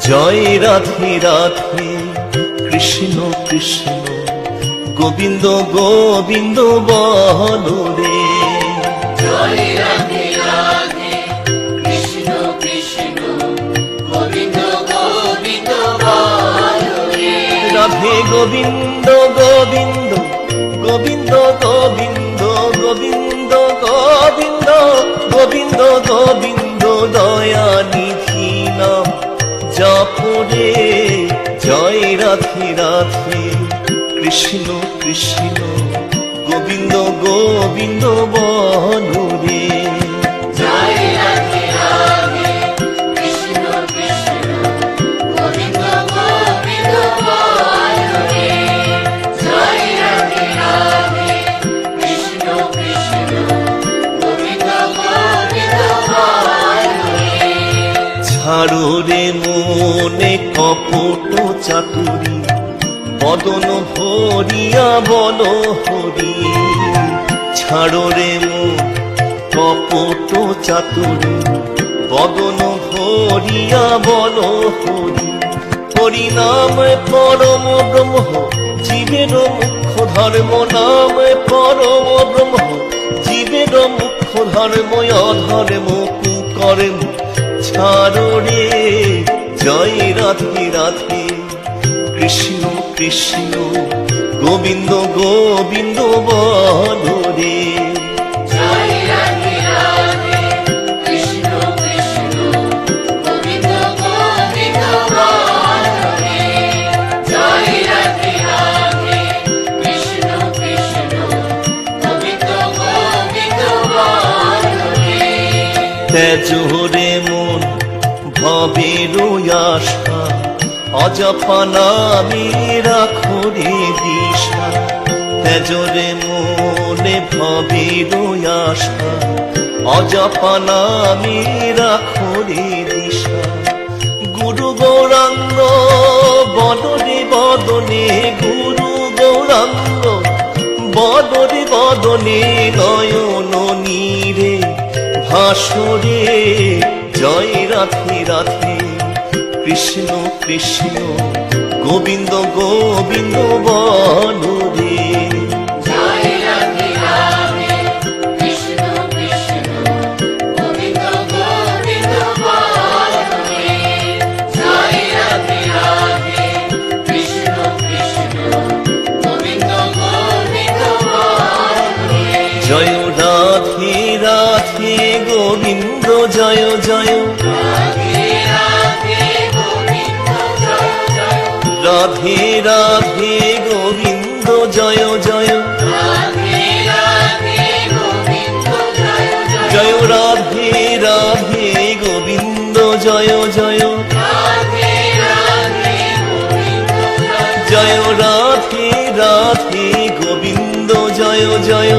জয় রাধে রাধে কৃষ্ণ কৃষ্ণ গোবিন্দ গোবিন্দ বলো রে। জয় রাধে রাধে কৃষ্ণ কৃষ্ণ গোবিন্দ গোবিন্দ বলো রে। রাধে গোবিন্দ গোবিন্দ গোবিন্দ গোবিন্দ গোবিন্দ গোবিন্দ গোবিন্দ গোবিন্দ দয়া নিধি নাম জপরে। জয় রাধে রাধে কৃষ্ণ কৃষ্ণ গোবিন্দ গোবিন্দ বলো রে। জয় রাধে রাধে কৃষ্ণ কৃষ্ণ গোবিন্দ গোবিন্দ বলো রে। জয় রাধে রাধে কৃষ্ণ কৃষ্ণ গোবিন্দ গোবিন্দ বলো রে। ছাড়ো রে মনে কপট চাতুরী বদন ভরিয়া বলো হরি। ছাড়ো রে মন কপট চাতুরী বদন ভরিয়া বলো হরি। হরি নাম পরম ব্রহ্ম জীবের মুখ্য ধর্ম। নাম পরম ব্রহ্ম জীবের মুখ্য ধর্ম। অধর্ম কুকর্ম ছাড়ো রে। জয় রাধে রাধে কৃষ্ণ কৃষ্ণ গোবিন্দ গোবিন্দ বলো রে। জয় রাধে রাধে কৃষ্ণ কৃষ্ণ গোবিন্দ গোবিন্দ বলো রে। জয় রাধে রাধে কৃষ্ণ কৃষ্ণ গোবিন্দ গোবিন্দ বলো রে। তেজো রে মন ভবের আশা অজপা নামে রাখো রে দিশা। তেজো রে মনে ভবের আশা অজপা নামে রাখো রে দিশা। গুরু গৌরাঙ্গ বদনে বদনে গুরু গৌরাঙ্গ বদনে বদনে নয়ন নীরে ভাসরে। জয় রাধে রাধে কৃষ্ণ কৃষ্ণ গোবিন্দ গোবিন্দ বলো রে। জয় রাধে রাধে কৃষ্ণ কৃষ্ণ গোবিন্দ গোবিন্দ বলো রে। জয় রাধে রাধে কৃষ্ণ কৃষ্ণ গোবিন্দ গোবিন্দ বলো রে। জয় রাধে রাধে গোবিন্দ জয় জয়। রাধে রাধে গোবিন্দ জয় জয়। রাধে রাধে গোবিন্দ জয় জয়। রাধে রাধে গোবিন্দ জয় জয়। জয় রাধে রাধে গোবিন্দ জয় জয়। রাধে রাধে গোবিন্দ জয় জয় রাধে রাধে গোবিন্দ জয় জয়।